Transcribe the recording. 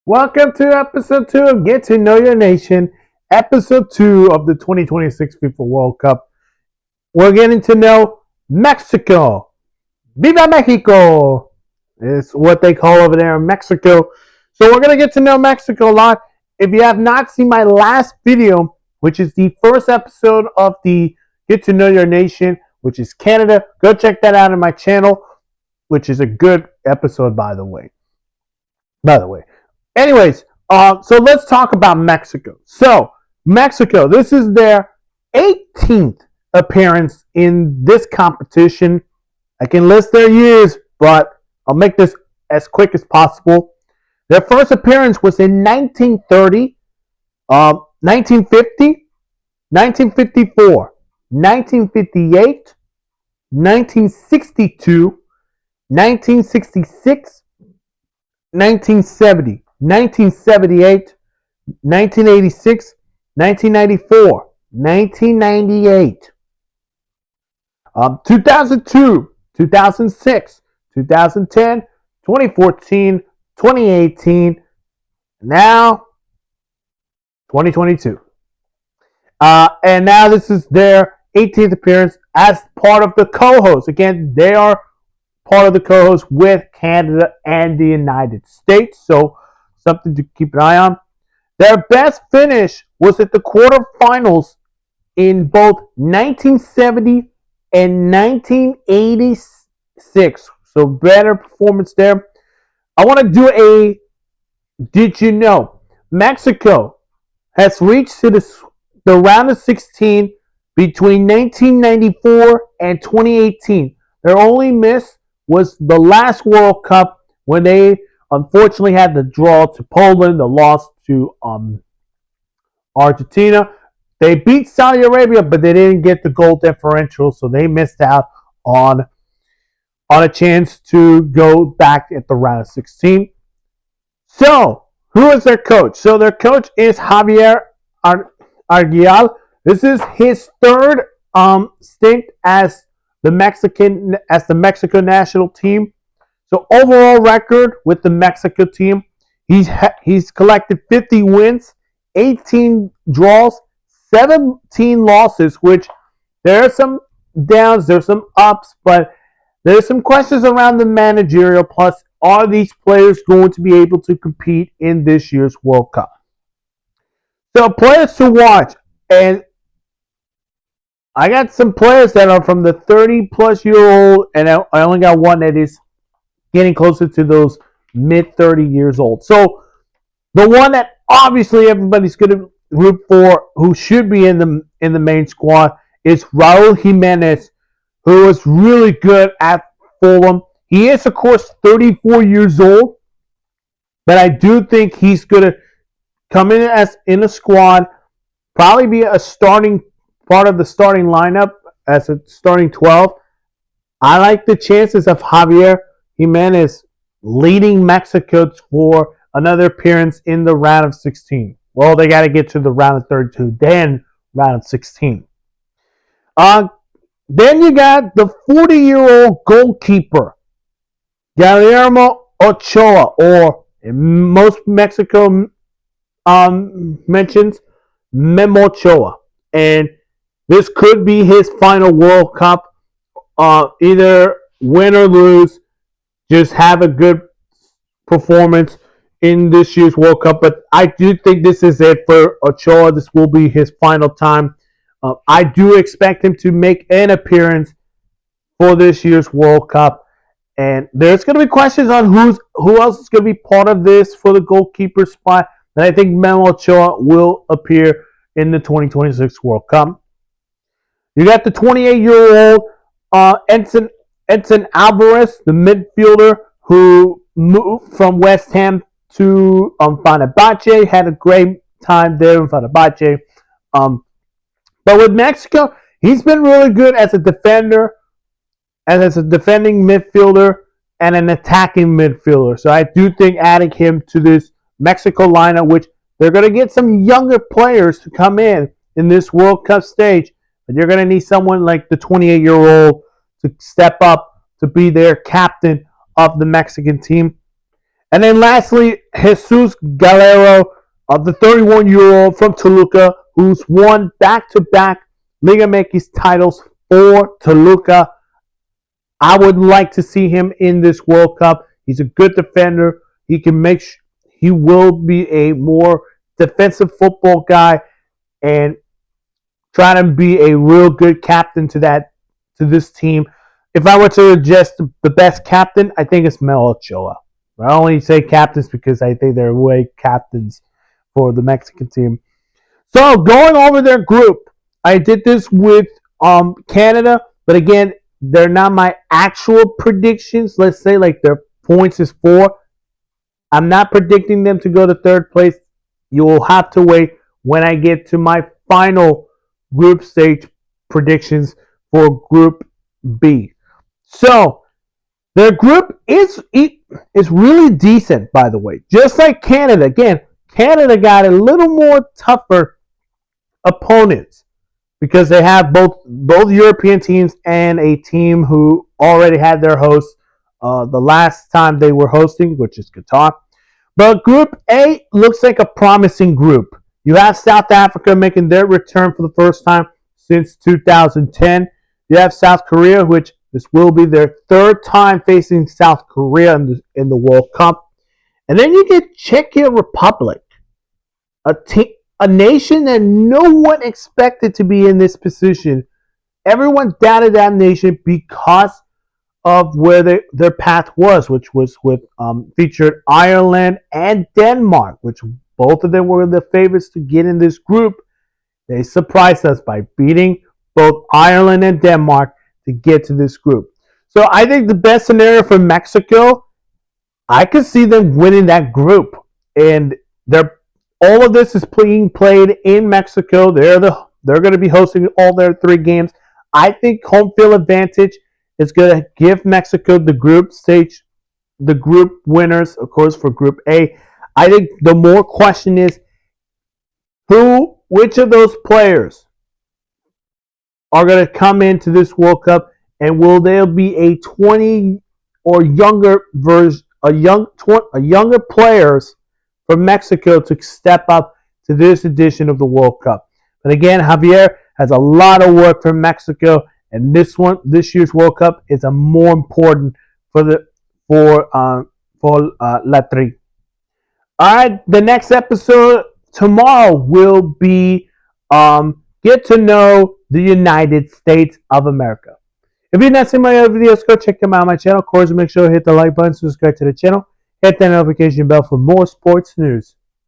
Welcome to episode 2 of Get to Know Your Nation, episode 2 of the 2026 FIFA World Cup. We're getting to know Mexico. Viva Mexico is what they call over there in Mexico. So we're going to get to know Mexico a lot. If you have not seen my last video, which is the first episode of the Get to Know Your Nation, which is Canada, go check that out on my channel, which is a good episode, by the way. Anyways, so let's talk about Mexico. So, Mexico, this is their 18th appearance in this competition. I can list their years, but I'll make this as quick as possible. Their first appearance was in 1930, 1950, 1954, 1958, 1962, 1966, 1970, 1978, 1986, 1994, 1998, 2002, 2006, 2010, 2014, 2018, now 2022. And now this is their 18th appearance as part of the co-host. Again, they are part of the co-host with Canada and the United States. So something to keep an eye on. Their best finish was at the quarterfinals in both 1970 and 1986. So better performance there. I want to do a did you know? Mexico has reached to the round of 16 between 1994 and 2018. Their only miss was the last World Cup when they unfortunately had the draw to Poland, the loss to Argentina. They beat Saudi Arabia, but they didn't get the goal differential, so they missed out on a chance to go back at the round of 16. So, who is their coach? So their coach is Javier Aguirre. This is his third stint as the Mexico national team. So overall record with the Mexico team, he's collected 50 wins, 18 draws, 17 losses, which there are some downs, there's some ups, but there's some questions around the managerial. Plus, are these players going to be able to compete in this year's World Cup? So players to watch, and I got some players that are from the 30-plus-year-old, and I only got one that is getting closer to those mid-30 years old. So the one that obviously everybody's going to root for, who should be in the main squad, is Raul Jimenez, who was really good at Fulham. He is, of course, 34 years old, but I do think he's going to come in as in a squad, probably be a starting part of the starting lineup as a starting 12. I like the chances of Javier Jimenez leading Mexico for another appearance in the round of 16. Well, they got to get to the round of 32, then round of 16. Then you got the 40-year-old goalkeeper, Guillermo Ochoa, or in most Mexico mentions, Memo Ochoa. And this could be his final World Cup. Either win or lose, just have a good performance in this year's World Cup. But I do think this is it for Ochoa. This will be his final time. I do expect him to make an appearance for this year's World Cup. And there's going to be questions on who else is going to be part of this for the goalkeeper spot. And I think Memo Ochoa will appear in the 2026 World Cup. You got the 28-year-old Edson Alvarez, the midfielder who moved from West Ham to Fenerbahce. Had a great time there in Fenerbahce. But with Mexico, he's been really good as a defender, and as a defending midfielder, and an attacking midfielder. So I do think adding him to this Mexico lineup, which they're going to get some younger players to come in this World Cup stage, but you're going to need someone like the 28-year-old to step up to be their captain of the Mexican team. And then lastly, Jesus Galero, the 31-year-old from Toluca, who's won back-to-back Liga MX titles for Toluca. I would like to see him in this World Cup. He's a good defender. He will be a more defensive football guy and try to be a real good captain to this team. If I were to suggest the best captain, I think it's Mel Ochoa. I only say captains because I think they're way captains for the Mexican team. So going over their group, I did this with Canada, but again, they're not my actual predictions. Let's say like their points is 4. I'm not predicting them to go to third place. You will have to wait when I get to my final group stage predictions for Group B. So their group is really decent, by the way. Just like Canada. Again, Canada got a little more tougher opponents because they have both European teams and a team who already had their hosts the last time they were hosting, which is Qatar. But Group A looks like a promising group. You have South Africa making their return for the first time since 2010. You have South Korea, which this will be their third time facing South Korea in the World Cup. And then you get Czechia Republic, a nation that no one expected to be in this position. Everyone doubted that nation because of where their path was, which was with featured Ireland and Denmark, which both of them were the favorites to get in this group. They surprised us by beating both Ireland and Denmark to get to this group. So I think the best scenario for Mexico, I could see them winning that group. And all of this is being played in Mexico. They're going to be hosting all their 3 games. I think home field advantage is going to give Mexico the group stage, the group winners, of course, for Group A. I think the more question is which of those players are going to come into this World Cup, and will there be a 20 or younger younger players from Mexico to step up to this edition of the World Cup? But again, Javier has a lot of work for Mexico, and this year's World Cup is a more important for La Tri. All right, the next episode tomorrow will be get to know the United States of America. If you've not seen my other videos, go check them out on my channel. Of course, make sure to hit the like button, subscribe to the channel, hit that notification bell for more sports news.